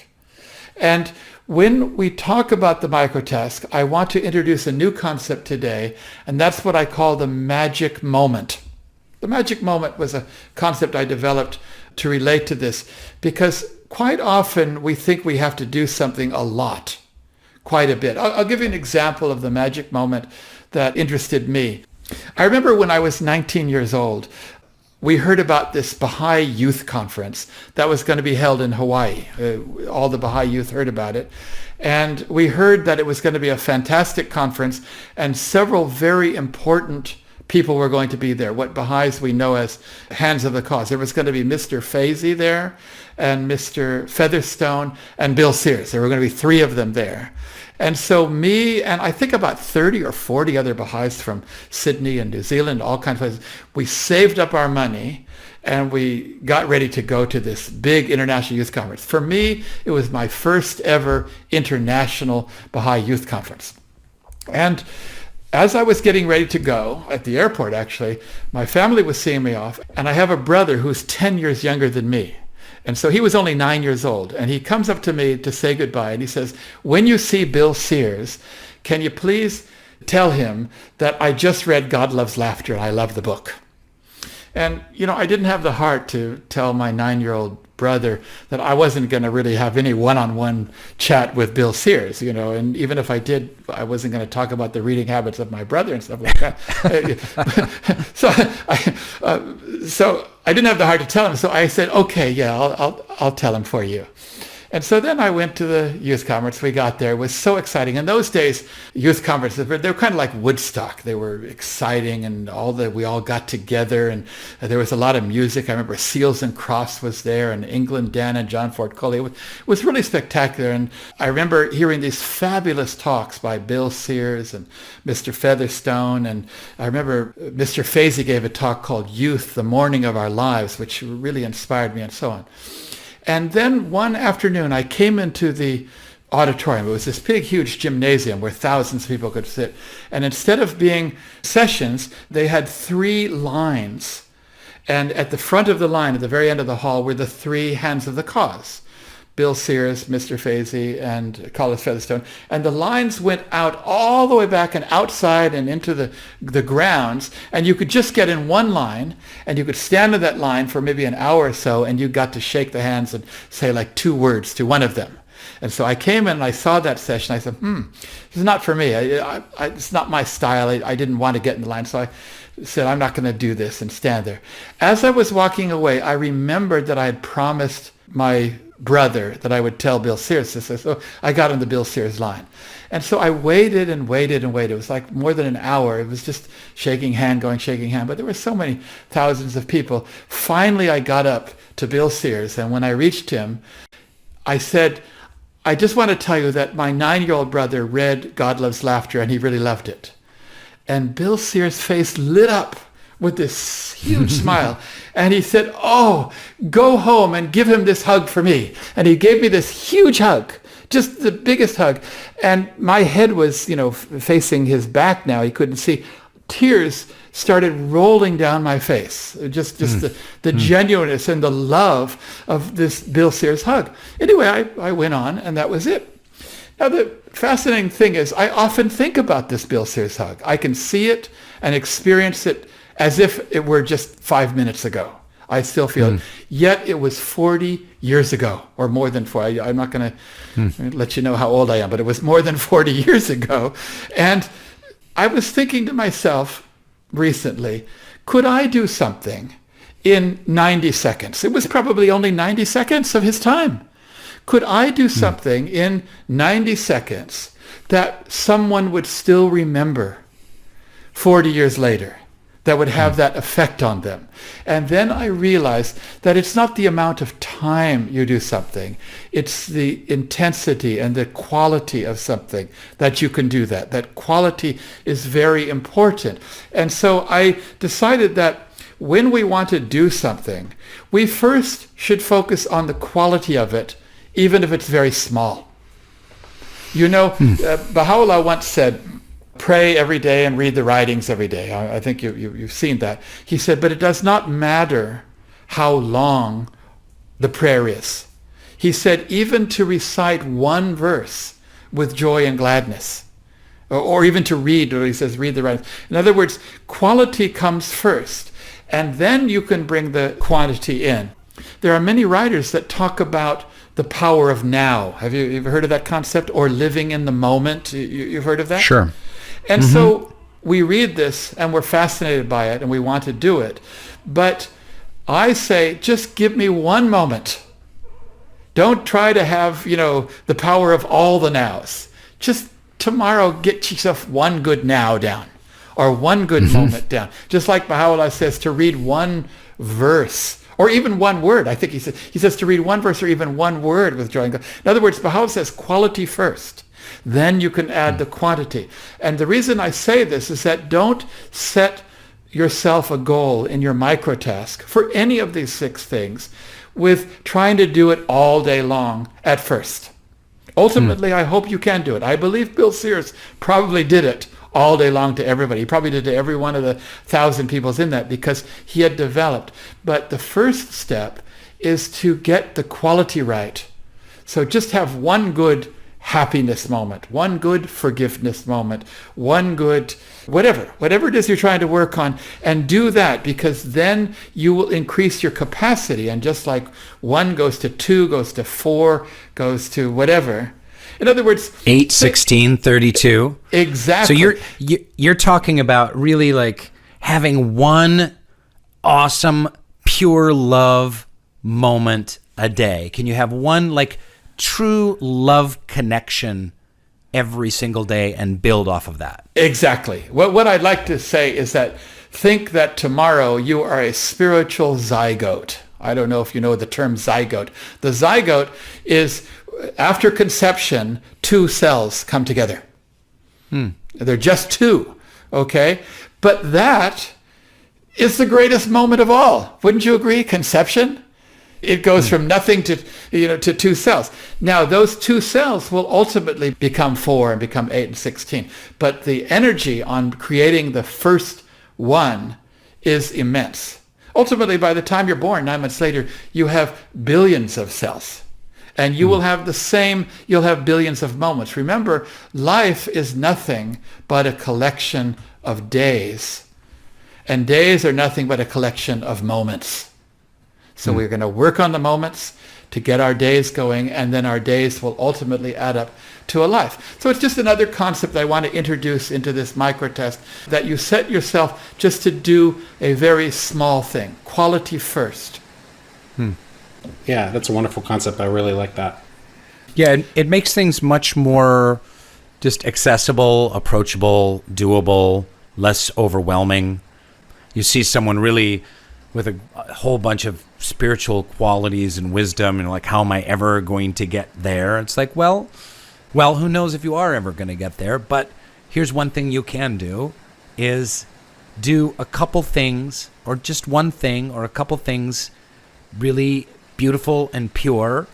And when we talk about the microtask, I want to introduce a new concept today, and that's what I call the magic moment. The magic moment was a concept I developed to relate to this because quite often we think we have to do something a lot, quite a bit. I'll give you an example of the magic moment that interested me. I remember when I was 19 years old, we heard about this Baha'i Youth Conference that was going to be held in Hawaii. All the Baha'i youth heard about it. And we heard that it was going to be a fantastic conference and several very important people were going to be there, what Baha'is we know as hands of the cause. There was going to be Mr. Faizi there and Mr. Featherstone and Bill Sears. There were going to be 3 of them there. And so me and I think about 30 or 40 other Baha'is from Sydney and New Zealand, all kinds of places, we saved up our money and we got ready to go to this big international youth conference. For me, it was my first ever international Baha'i youth conference. And as I was getting ready to go, at the airport actually, my family was seeing me off, and I have a brother who's 10 years younger than me. And so he was only 9 years old, and he comes up to me to say goodbye, and he says, when you see Bill Sears, can you please tell him that I just read God Loves Laughter and I love the book? And, I didn't have the heart to tell my 9-year-old brother that I wasn't going to really have any one-on-one chat with Bill Sears, and even if I did, I wasn't going to talk about the reading habits of my brother and stuff like that. So I didn't have the heart to tell him. So I said, okay, yeah, I'll tell him for you. And so then I went to the youth conference. We got there. It was so exciting. In those days, youth conferences, they were kind of like Woodstock. They were exciting, and we all got together, and there was a lot of music. I remember Seals and Crofts was there, and England Dan and John Ford Coley. It was really spectacular. And I remember hearing these fabulous talks by Bill Sears and Mr. Featherstone. And I remember Mr. Fazey gave a talk called Youth, the Morning of Our Lives, which really inspired me, and so on. And then one afternoon, I came into the auditorium. It was this big, huge gymnasium where thousands of people could sit. And instead of being sessions, they had 3 lines. And at the front of the line, at the very end of the hall, were the 3 hands of the cause. Bill Sears, Mr. Fazey, and Collis Featherstone. And the lines went out all the way back and outside and into the grounds. And you could just get in one line, and you could stand in that line for maybe an hour or so, and you got to shake the hands and say like 2 words to one of them. And so I came in and I saw that session. I said, this is not for me. It's not my style. I didn't want to get in the line. So I said, I'm not going to do this, and stand there. As I was walking away, I remembered that I had promised my brother that I would tell Bill Sears this. So I got on the Bill Sears line. And so I waited and waited and waited. It was like more than an hour. It was just shaking hand, shaking hand. But there were so many thousands of people. Finally, I got up to Bill Sears. And when I reached him, I said, I just want to tell you that my 9-year-old brother read God Loves Laughter, and he really loved it. And Bill Sears' face lit up with this huge smile. And he said, oh, go home and give him this hug for me. And he gave me this huge hug, just the biggest hug. And my head was, facing his back now. He couldn't see. Tears started rolling down my face. Just the genuineness and the love of this Bill Sears hug. Anyway, I went on, and that was it. Now, the fascinating thing is I often think about this Bill Sears hug. I can see it and experience it as if it were just 5 minutes ago. I still feel it. Yet it was 40 years ago, or more than 40. I'm not going to let you know how old I am, but it was more than 40 years ago. And I was thinking to myself recently, could I do something in 90 seconds? It was probably only 90 seconds of his time. Could I do something in 90 seconds that someone would still remember 40 years later, that would have that effect on them? And then I realized that it's not the amount of time you do something, it's the intensity and the quality of something that you can do that. That quality is very important. And so I decided that when we want to do something, we first should focus on the quality of it, even if it's very small. Baha'u'llah once said, pray every day and read the writings every day. I think you've seen that. He said, but it does not matter how long the prayer is. He said, even to recite one verse with joy and gladness, or even to read, or he says, read the writings. In other words, quality comes first, and then you can bring the quantity in. There are many writers that talk about the power of now. Have you ever heard of that concept? Or living in the moment? You've heard of that? Sure. And so we read this and we're fascinated by it and we want to do it. But I say, just give me one moment. Don't try to have, the power of all the nows. Just tomorrow, get yourself one good now down, or one good moment down. Just like Baha'u'llah says, to read one verse, or even one word. I think he says to read one verse or even one word with joy and gladness. In other words, Baha'u'llah says quality first. Then you can add the quantity. And the reason I say this is that don't set yourself a goal in your microtask for any of these 6 things with trying to do it all day long at first. Ultimately, I hope you can do it. I believe Bill Sears probably did it all day long to everybody. He probably did to every one of the 1,000 people's in that because he had developed. But the first step is to get the quality right. So just have one good happiness moment, one good forgiveness moment, one good whatever it is you're trying to work on, and do that, because then you will increase your capacity. And just like 1 goes to 2, goes to 4, goes to whatever. In other words, 8, 16, 32. Exactly. So you're talking about really like having one awesome pure love moment a day. Can you have one like true love connection every single day and build off of that? Exactly. What I'd like to say is that think that tomorrow you are a spiritual zygote. I don't know if you know the term zygote. The zygote is after conception, 2 cells come together. They're just 2, okay? But that is the greatest moment of all. Wouldn't you agree? Conception? It goes from nothing to 2 cells. Now, those 2 cells will ultimately become 4 and become 8 and 16. But the energy on creating the first one is immense. Ultimately, by the time you're born, 9 months later, you have billions of cells. And you will have you'll have billions of moments. Remember, life is nothing but a collection of days. And days are nothing but a collection of moments. So we're going to work on the moments to get our days going, and then our days will ultimately add up to a life. So it's just another concept I want to introduce into this microtest, that you set yourself just to do a very small thing, quality first. Yeah, that's a wonderful concept. I really like that. Yeah, it makes things much more just accessible, approachable, doable, less overwhelming. You see someone really with a whole bunch of spiritual qualities and wisdom, and like, how am I ever going to get there? It's like, well, who knows if you are ever going to get there, but here's one thing you can do, is do a couple things, or just one thing, or a couple things really beautiful and pure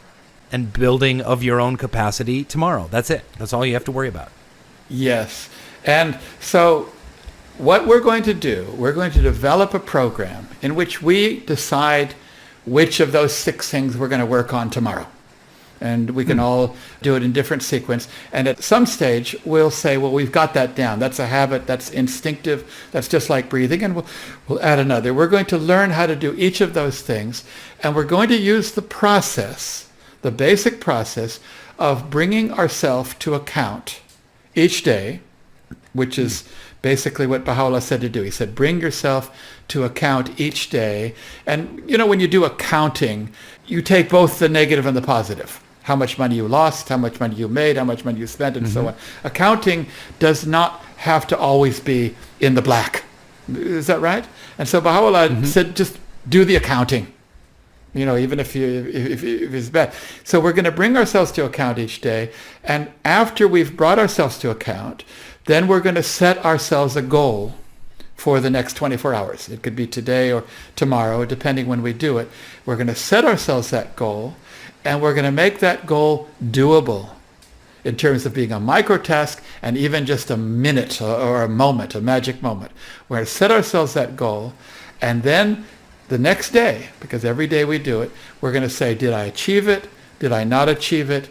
and building of your own capacity tomorrow. That's it. That's all you have to worry about. Yes. And so what we're going to do, we're going to develop a program in which we decide which of those 6 things we're going to work on tomorrow. And we can all do it in different sequence. And at some stage, we'll say, well, we've got that down. That's a habit. That's instinctive. That's just like breathing. And we'll add another. We're going to learn how to do each of those things. And we're going to use the process, the basic process of bringing ourselves to account each day, which is basically what Baha'u'llah said to do. He said, bring yourself to account each day. And, when you do accounting, you take both the negative and the positive. How much money you lost, how much money you made, how much money you spent, and so on. Accounting does not have to always be in the black. Is that right? And so Baha'u'llah said, just do the accounting. Even if it's bad. So we're going to bring ourselves to account each day. And after we've brought ourselves to account, then we're going to set ourselves a goal for the next 24 hours. It could be today or tomorrow, depending when we do it. We're going to set ourselves that goal, and we're going to make that goal doable in terms of being a microtask and even just a minute or a moment, a magic moment. We're going to set ourselves that goal, and then the next day, because every day we do it, we're going to say, did I achieve it? Did I not achieve it?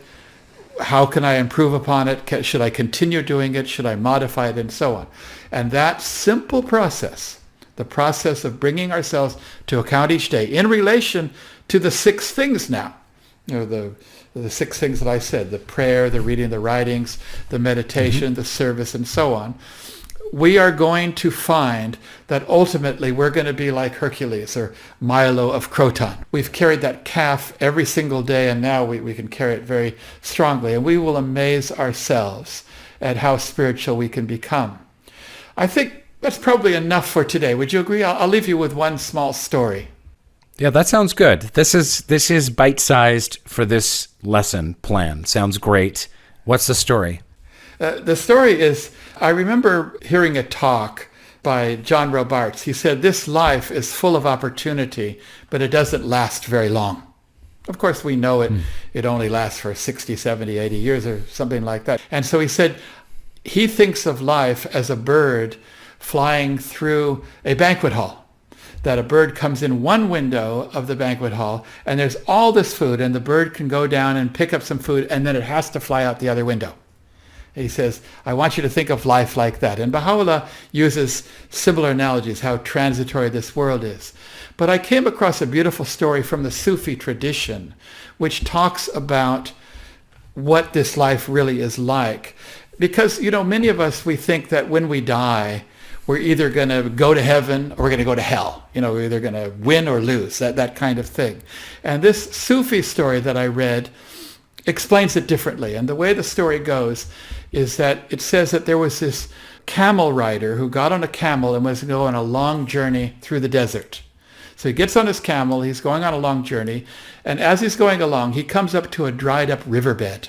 How can I improve upon it? Should I continue doing it? Should I modify it? And so on. And that simple process, the process of bringing ourselves to account each day in relation to the 6 things now, the 6 things that I said, the prayer, the reading, the writings, the meditation, the service, and so on, we are going to find that ultimately we're going to be like Hercules or Milo of Croton. We've carried that calf every single day, and now we can carry it very strongly, and we will amaze ourselves at how spiritual we can become. I think that's probably enough for today. Would you agree? I'll leave you with one small story. Yeah, that sounds good. This is bite-sized for this lesson plan. Sounds great. What's the story? The story is, I remember hearing a talk by John Robarts. He said, this life is full of opportunity, but it doesn't last very long. Of course, we know it. It only lasts for 60, 70, 80 years or something like that. And so he said, he thinks of life as a bird flying through a banquet hall. that a bird comes in one window of the banquet hall and there's all this food and the bird can go down and pick up some food and then it has to fly out the other window. He says, I want you to think of life like that. And Baha'u'llah uses similar analogies, how transitory this world is. But I came across a beautiful story from the Sufi tradition, which talks about what this life really is like. Because, many of us, we think that when we die, we're either going to go to heaven or we're going to go to hell. We're either going to win or lose, that kind of thing. And this Sufi story that I read explains it differently. And the way the story goes is that it says that there was this camel rider who got on a camel and was going on a long journey through the desert. So he gets on his camel, he's going on a long journey, and as he's going along, he comes up to a dried up riverbed.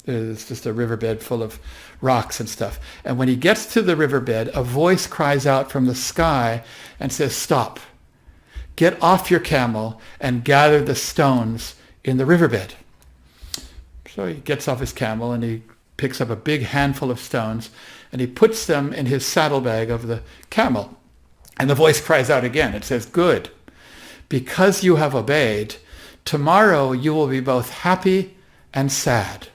It's just a riverbed full of rocks and stuff. And when he gets to the riverbed, a voice cries out from the sky and says, stop, get off your camel and gather the stones in the riverbed. So he gets off his camel and he picks up a big handful of stones and he puts them in his saddlebag of the camel. And the voice cries out again. It says, good, because you have obeyed, tomorrow you will be both happy and sad.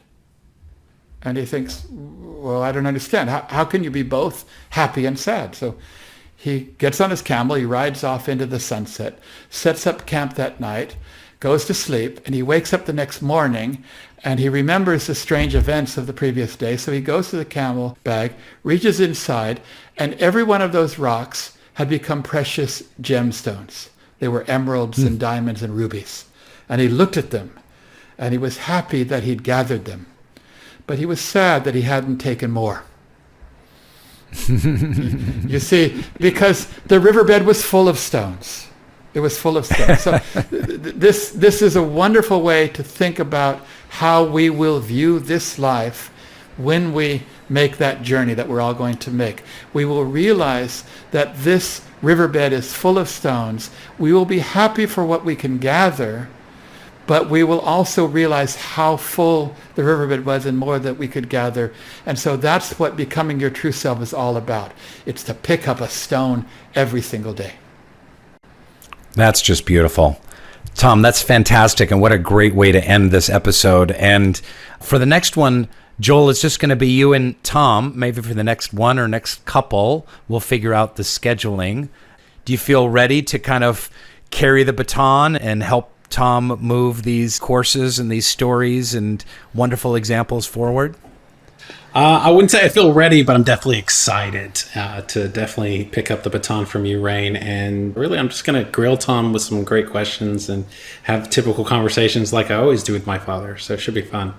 And he thinks, well, I don't understand. How can you be both happy and sad? So he gets on his camel, he rides off into the sunset, sets up camp that night, goes to sleep, and he wakes up the next morning and he remembers the strange events of the previous day. So he goes to the camel bag, reaches inside, and every one of those rocks had become precious gemstones. They were emeralds and diamonds and rubies. And he looked at them and he was happy that he'd gathered them. But he was sad that he hadn't taken more. You see, because the riverbed was full of stones. It was full of stones. So this is a wonderful way to think about how we will view this life when we make that journey that we're all going to make. We will realize that this riverbed is full of stones. We will be happy for what we can gather, but we will also realize how full the riverbed was and more that we could gather. And so that's what becoming your true self is all about. It's to pick up a stone every single day. That's just beautiful. Tom, that's fantastic. And what a great way to end this episode. And for the next one, Joel, it's just going to be you and Tom. Maybe for the next one or next couple, we'll figure out the scheduling. Do you feel ready to kind of carry the baton and help Tom move these courses and these stories and wonderful examples forward? I wouldn't say I feel ready, but I'm definitely excited to definitely pick up the baton from you, Rainn. And really, I'm just going to grill Tom with some great questions and have typical conversations like I always do with my father. So it should be fun.